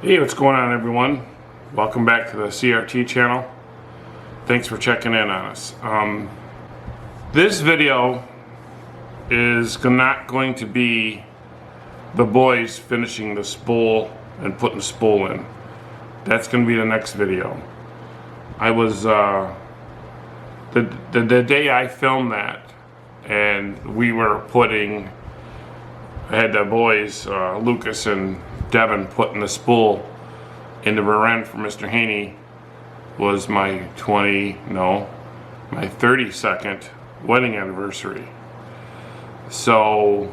Hey, what's going on, everyone? Welcome back to the CRT channel. Thanks for checking in on us. This video is not going to be the boys finishing the spool and putting the spool in. That's going to be the next video. I was the day I filmed that, and we were I had the boys, Lucas and Devin, putting the spool in the rear end for Mr. Haney. Was my 32nd wedding anniversary. So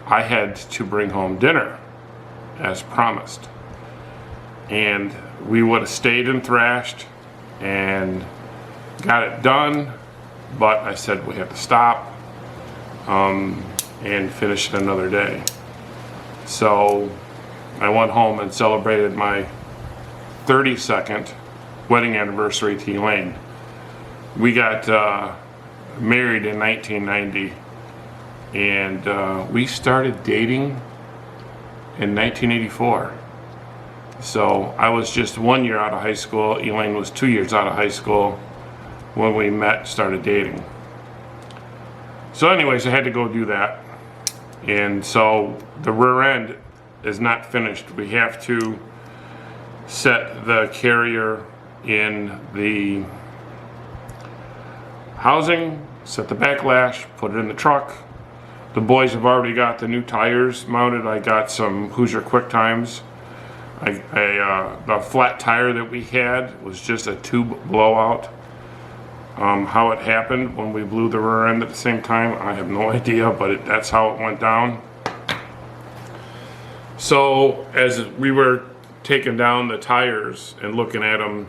I had to bring home dinner as promised. And we would have stayed and thrashed and got it done, but I said we had to stop and finish it another day. So I went home and celebrated my 32nd wedding anniversary to Elaine. We got married in 1990, and we started dating in 1984. So I was just 1 year out of high school. Elaine was 2 years out of high school when we met, started dating. So anyways, I had to go do that. And so the rear end is not finished. We have to set the carrier in the housing, set the backlash, put it in the truck. The boys have already got the new tires mounted. I got some Hoosier Quick Times. The flat tire that we had was just a tube blowout. How it happened when we blew the rear end at the same time, I have no idea, but that's how it went down. So as we were taking down the tires and looking at them,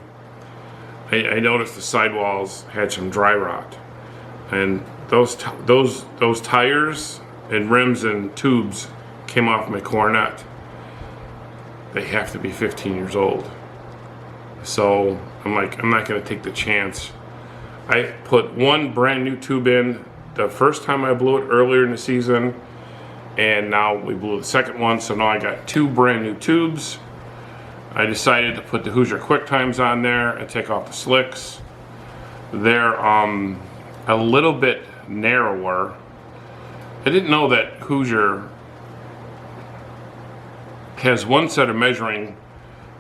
I noticed the sidewalls had some dry rot, and those tires and rims and tubes came off my Coronet. They have to be 15 years old. So I'm like, I'm not going to take the chance. I put one brand new tube in the first time I blew it earlier in the season, and now we blew the second one, so now I got two brand new tubes. I decided to put the Hoosier Quick Times on there and take off the slicks. They're a little bit narrower. I didn't know that Hoosier has one set of measuring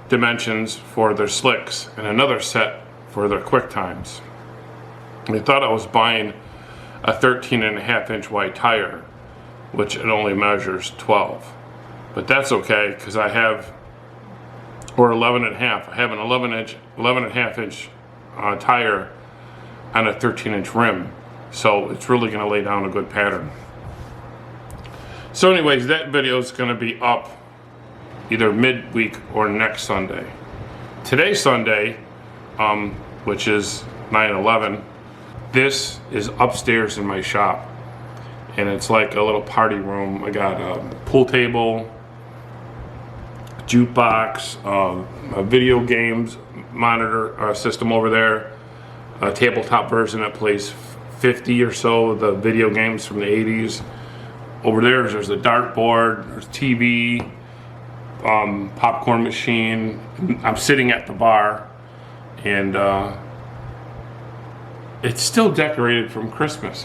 dimensions for their slicks and another set for their Quick Times. I thought I was buying a 13.5-inch wide tire, which it only measures 12. But that's okay, because I have, or 11.5. I have an 11.5-inch tire on a 13-inch rim. So it's really going to lay down a good pattern. So anyways, that video is going to be up either midweek or next Sunday. Today's Sunday, which is 9/11, this is upstairs in my shop, and it's like a little party room. I got a pool table, jukebox, a video games monitor system over there, a tabletop version that plays 50 or so of the video games from the 80s. Over there's a dartboard, there's TV, popcorn machine. I'm sitting at the bar, and it's still decorated from Christmas.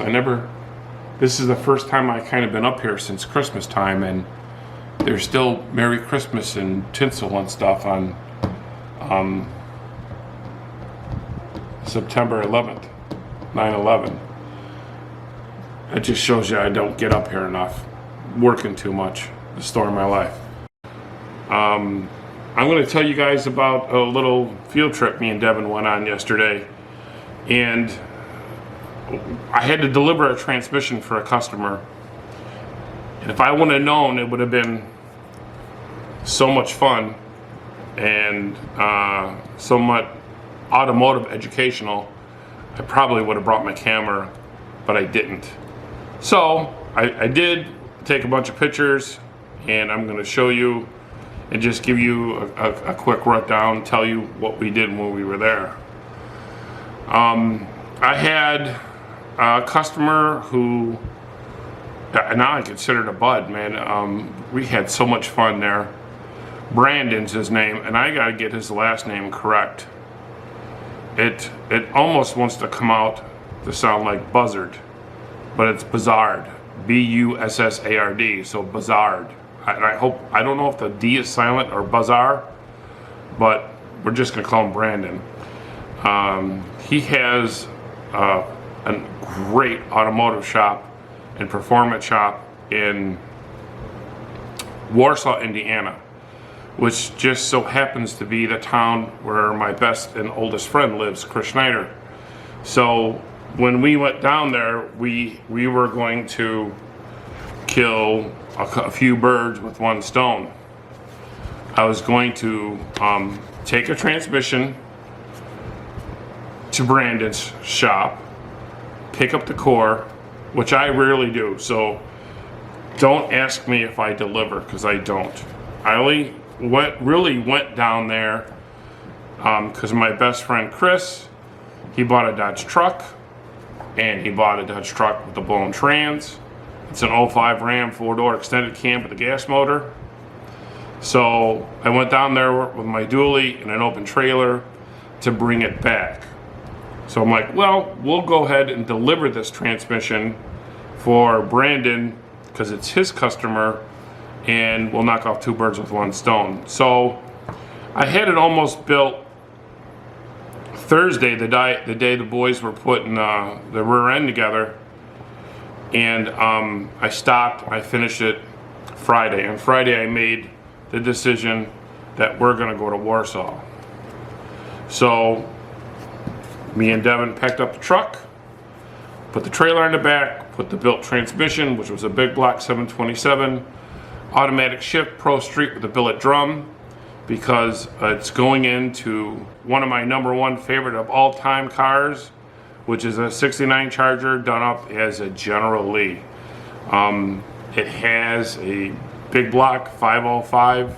This is the first time I kind of been up here since Christmas time, and there's still Merry Christmas and tinsel and stuff on September 11th, 9/11. It just shows you I don't get up here enough, working too much, the story of my life. I'm going to tell you guys about a little field trip me and Devin went on yesterday, and I had to deliver a transmission for a customer, and if I would have known it would have been so much fun and somewhat automotive educational, I probably would have brought my camera, but I didn't. So I did take a bunch of pictures, and I'm going to show you and just give you a quick rundown, tell you what we did when we were there. I had a customer who now I considered a bud, man. We had so much fun there. Brandon's his name, and I gotta get his last name correct. It almost wants to come out to sound like buzzard, but it's Buzzard, B-U-S-S-A-R-D, so Buzzard. And I don't know if the D is silent or Buzzar, but we're just gonna call him Brandon. He has a great automotive shop and performance shop in Warsaw, Indiana, which just so happens to be the town where my best and oldest friend lives, Chris Schneider. So when we went down there, we were going to kill a few birds with one stone. I was going to take a transmission to Brandon's shop, pick up the core, which I rarely do, so don't ask me if I deliver, because I don't. I only really went down there because my best friend Chris, he bought a Dodge truck, and he bought a Dodge truck with a blown trans. It's an 05 Ram 4-door extended cam with a gas motor. So I went down there with my dually and an open trailer to bring it back. So I'm like, well, we'll go ahead and deliver this transmission for Brandon because it's his customer, and we'll knock off two birds with one stone. So I had it almost built Thursday, the day the boys were putting the rear end together, and I stopped. I finished it Friday. On Friday, I made the decision that we're going to go to Warsaw. So me and Devin packed up the truck, put the trailer in the back, put the built transmission, which was a big block 727, automatic shift Pro Street with a billet drum, because it's going into one of my #1 favorite of all time cars, which is a '69 Charger done up as a General Lee. It has a big block 505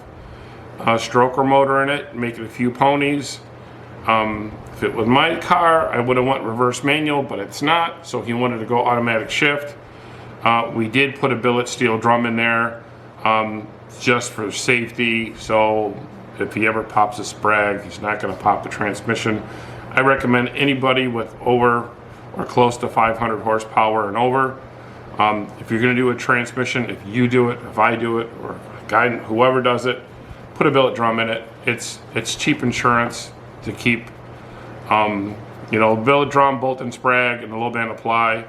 stroker motor in it, making a few ponies. If it was my car, I would have went reverse manual, but it's not, so he wanted to go automatic shift. We did put a billet steel drum in there just for safety, so if he ever pops a sprag, he's not going to pop the transmission. I recommend anybody with over or close to 500 horsepower and over. If you're going to do a transmission, if you do it, if I do it, or a guy, whoever does it, put a billet drum in it. It's cheap insurance to keep. Billet drum, bolt and sprag, and a low band apply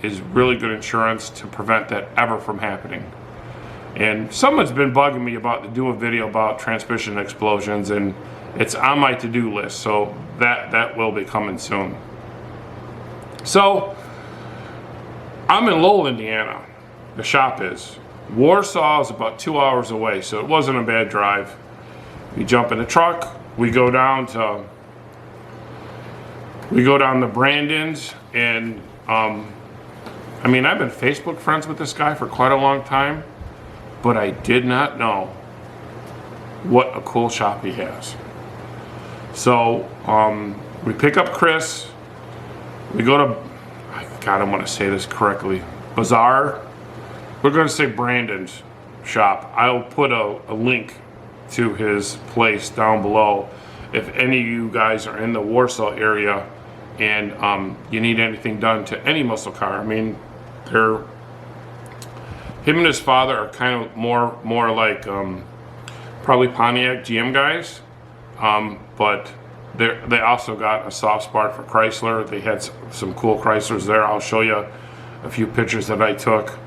is really good insurance to prevent that ever from happening. And someone's been bugging me about to do a video about transmission explosions, and it's on my to-do list, so that will be coming soon. So I'm in Lowell, Indiana. The shop is. Warsaw is about 2 hours away, so it wasn't a bad drive. We jump in the truck, we go down to Brandon's, and I've been Facebook friends with this guy for quite a long time, but I did not know what a cool shop he has. So we pick up Chris, we go to, I want to say this correctly, Bazaar. We're going to say Brandon's shop. I'll put a link to his place down below if any of you guys are in the Warsaw area and you need anything done to any muscle car. Him and his father are kind of more like probably Pontiac GM guys, but they also got a soft spot for Chrysler. They had some cool Chryslers there. I'll show you a few pictures that I took.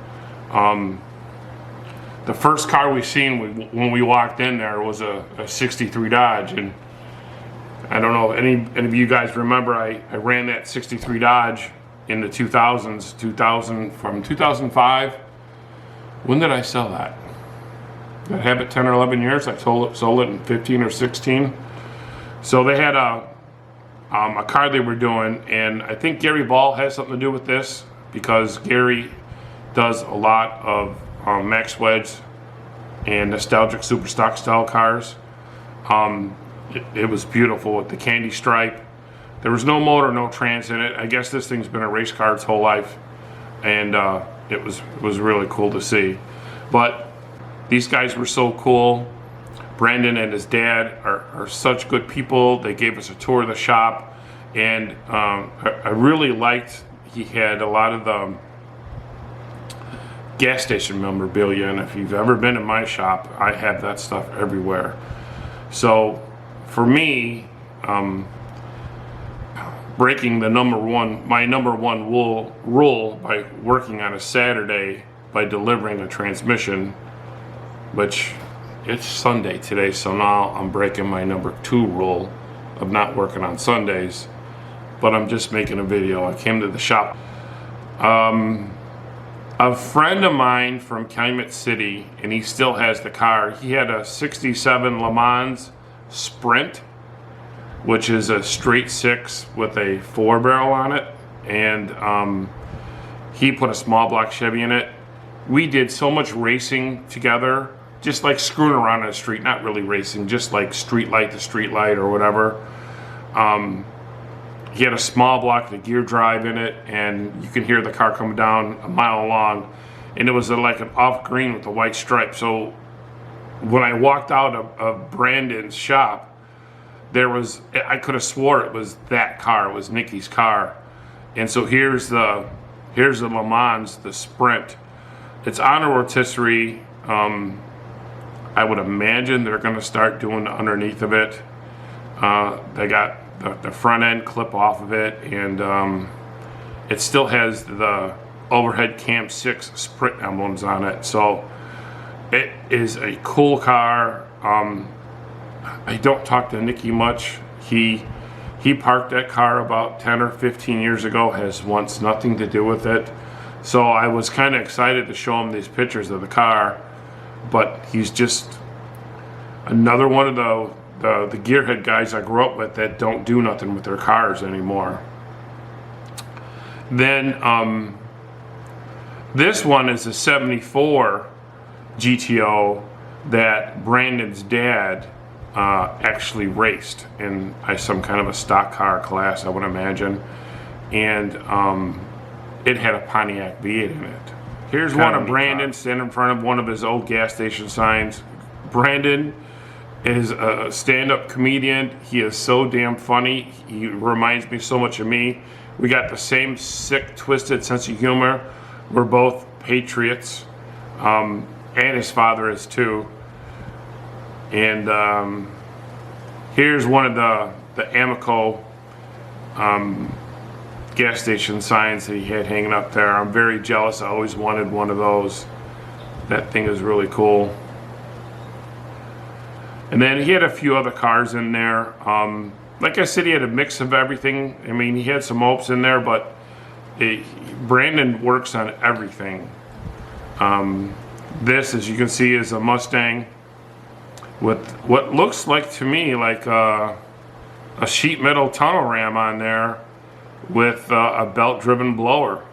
The first car we seen when we walked in there was a 63 Dodge, and I don't know if any of you guys remember, I ran that 63 Dodge in the 2000s, from 2005. When did I sell that? Did I have it 10 or 11 years? I sold it in 15 or 16. So they had a car they were doing, and I think Gary Ball has something to do with this, because Gary does a lot of Max Wedge and nostalgic super stock style cars. It was beautiful with the candy stripe. There was no motor, no trans in it. I guess this thing's been a race car its whole life, and it was really cool to see. But these guys were so cool. Brandon and his dad are such good people. They gave us a tour of the shop, and I really liked, he had a lot of the gas station memorabilia, and if you've ever been in my shop, I have that stuff everywhere. So for me, breaking my number one rule by working on a Saturday by delivering a transmission, which it's Sunday today, so now I'm breaking my number 2 rule of not working on Sundays, but I'm just making a video. I came to the shop. A friend of mine from Calumet City, and he still has the car, he had a 67 Le Mans Sprint, which is a straight 6 with a 4-barrel on it, and he put a small block Chevy in it. We did so much racing together, just like screwing around on the street, not really racing, just like street light to street light or whatever. He had a small block with a gear drive in it, and you can hear the car coming down a mile long, and it was like an off green with a white stripe. So when I walked out of Brandon's shop, I could have swore it was that car, it was Nikki's car. And so here's the Le Mans, the Sprint. It's on a rotisserie. I would imagine they're going to start doing the underneath of it. They got the front end clip off of it, and it still has the overhead cam 6 Sprint emblems on it. So it is a cool car. I don't talk to Nicky much. He parked that car about 10 or 15 years ago, wants nothing to do with it. So I was kind of excited to show him these pictures of the car, but he's just another one of the gearhead guys I grew up with that don't do nothing with their cars anymore. Then this one is a 74 GTO that Brandon's dad actually raced in some kind of a stock car class, I would imagine, and it had a Pontiac V8 in it. Here's one of Brandon standing in front of one of his old gas station signs. Brandon is a stand-up comedian. He is so damn funny. He reminds me so much of me. We got the same sick, twisted sense of humor. We're both patriots, and his father is too. And here's one of the Amoco gas station signs that he had hanging up there. I'm very jealous. I always wanted one of those. That thing is really cool. And then he had a few other cars in there. Like I said, he had a mix of everything. I mean, he had some Opes in there, but Brandon works on everything. This, as you can see, is a Mustang with what looks like to me like a sheet metal tunnel ram on there with a belt-driven blower.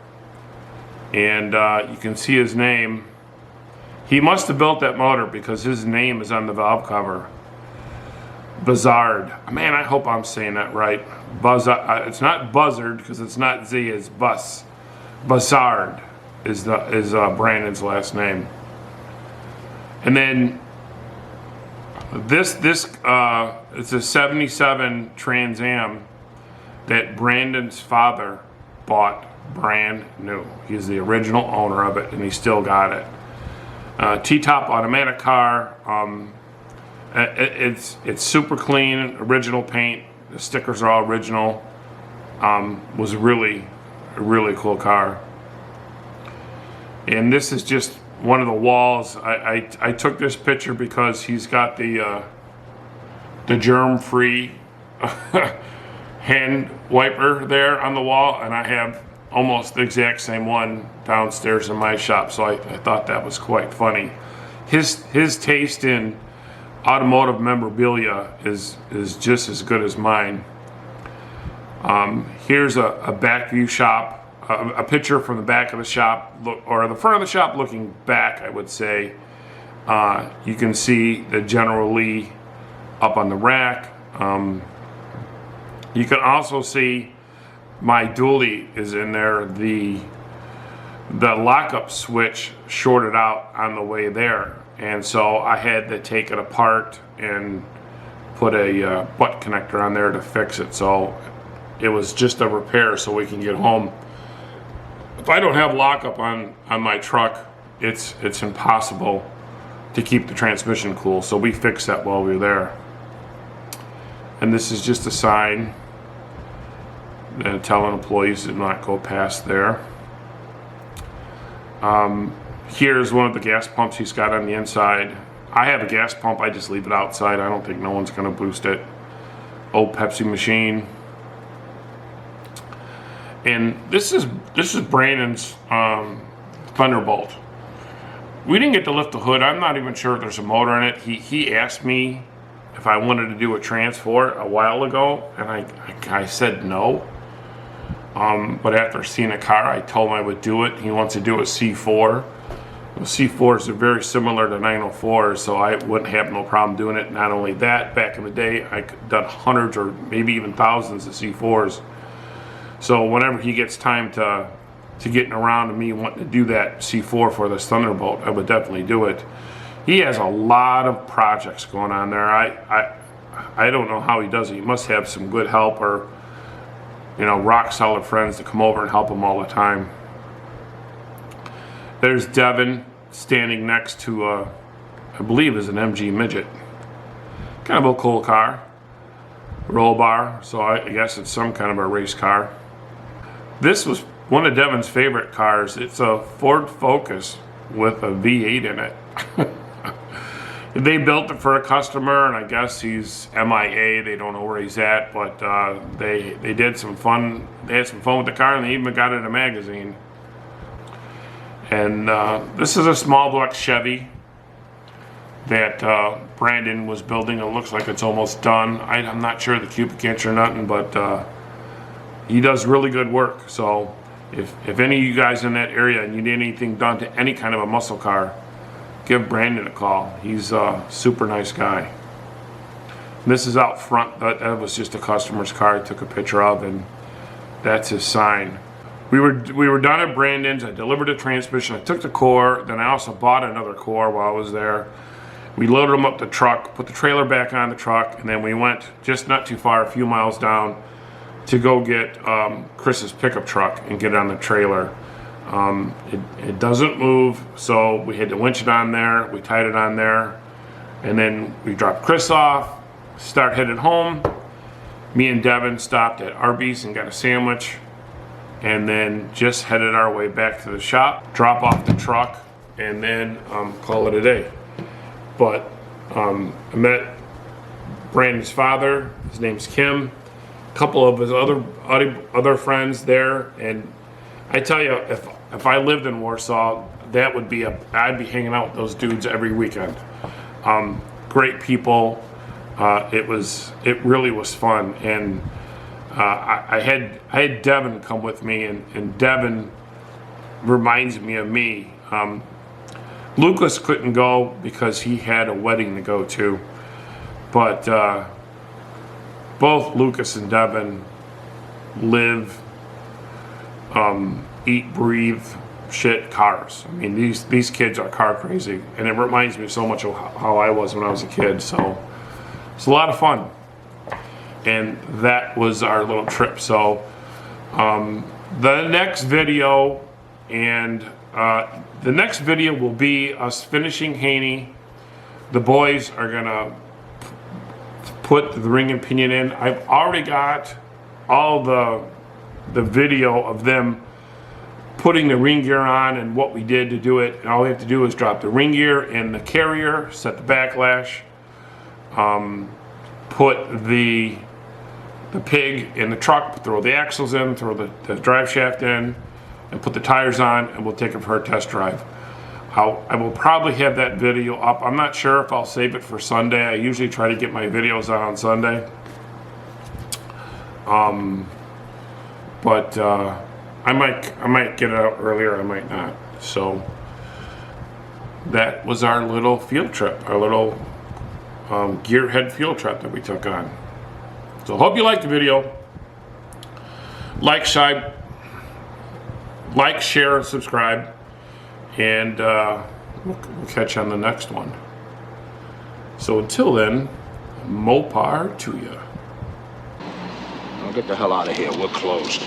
And you can see his name. He must have built that motor because his name is on the valve cover. Buzzard. Man, I hope I'm saying that right. It's not Buzzard because it's not Z, it's Bus. Buzzard is Brandon's last name. And then this it's a 77 Trans Am that Brandon's father bought brand new. He's the original owner of it, and he still got it. T-top automatic car. It's super clean, original paint. The stickers are all original. Was a really cool car. And this is just one of the walls. I took this picture because he's got the germ-free hand wiper there on the wall, and I have almost the exact same one downstairs in my shop, so I thought that was quite funny. His taste in automotive memorabilia is just as good as mine. Here's a back view shop, a picture from the back of the shop, or the front of the shop looking back, I would say. You can see the General Lee up on the rack. You can also see my dually is in there. The lockup switch shorted out on the way there. and so I had to take it apart and put a butt connector on there to fix it. So it was just a repair so we can get home. If I don't have lockup on my truck, it's impossible to keep the transmission cool. So we fixed that while we were there. And this is just a sign telling employees to not go past there. Here's one of the gas pumps he's got on the inside. I have a gas pump, I just leave it outside. I don't think no one's gonna boost it. Old Pepsi machine. And this is Brandon's Thunderbolt. We didn't get to lift the hood. I'm not even sure if there's a motor in it. He asked me if I wanted to do a transfer a while ago, and I said no. But after seeing a car, I told him I would do it. He wants to do a C4. The C4s are very similar to 904s, so I wouldn't have no problem doing it. Not only that, back in the day, I done hundreds or maybe even thousands of C4s. So whenever he gets time to getting around to me wanting to do that C4 for this Thunderbolt, I would definitely do it. He has a lot of projects going on there. I don't know how he does it. He must have some good help or, you know, rock solid friends to come over and help him all the time. There's Devin standing next to I believe is an MG Midget. Kind of a cool car. Roll bar, so I guess it's some kind of a race car. This was one of Devin's favorite cars. It's a Ford Focus with a V8 in it. They built it for a customer, and I guess he's MIA. They don't know where he's at, but they did some fun. They had some fun with the car, and they even got it in a magazine. And this is a small block Chevy that Brandon was building. It looks like it's almost done. I'm not sure the cubic inch or nothing, but he does really good work. So if any of you guys in that area and you need anything done to any kind of a muscle car, give Brandon a call. He's a super nice guy. And this is out front. That was just a customer's car I took a picture of, and that's his sign. We were done at Brandon's. I delivered a transmission. I took the core. Then I also bought another core while I was there. We loaded them up the truck, put the trailer back on the truck, and then we went just not too far, a few miles down, to go get Chris's pickup truck and get it on the trailer. It doesn't move, so we had to winch it on there. We tied it on there, and then we dropped Chris off, start headed home. Me and Devin stopped at Arby's and got a sandwich, and then just headed our way back to the shop, drop off the truck, and then call it a day. But I met Brandon's father. His name's Kim. A couple of his other friends there, and I tell you, if I lived in Warsaw, that would be I'd be hanging out with those dudes every weekend. Great people. It really was fun, and I had Devin come with me, and Devin reminds me of me. Lucas couldn't go because he had a wedding to go to, but both Lucas and Devin live, eat, breathe, shit cars. I mean, these kids are car crazy, and it reminds me so much of how I was when I was a kid. So it's a lot of fun, and that was our little trip. So the next video will be us finishing Haney. The boys are gonna put the ring and pinion in. I've already got all the video of them putting the ring gear on and what we did to do it. And all we have to do is drop the ring gear in the carrier, set the backlash, put the pig in the truck, throw the axles in, throw the drive shaft in, and put the tires on, and we'll take it for a test drive. I will probably have that video up. I'm not sure if I'll save it for Sunday. I usually try to get my videos out on Sunday. But I might get it out earlier, I might not. So that was our little field trip, our little gearhead field trip that we took on. So hope you liked the video. Like, share, and subscribe. And we'll catch you on the next one. So until then, Mopar to you. Now get the hell out of here. We're closed.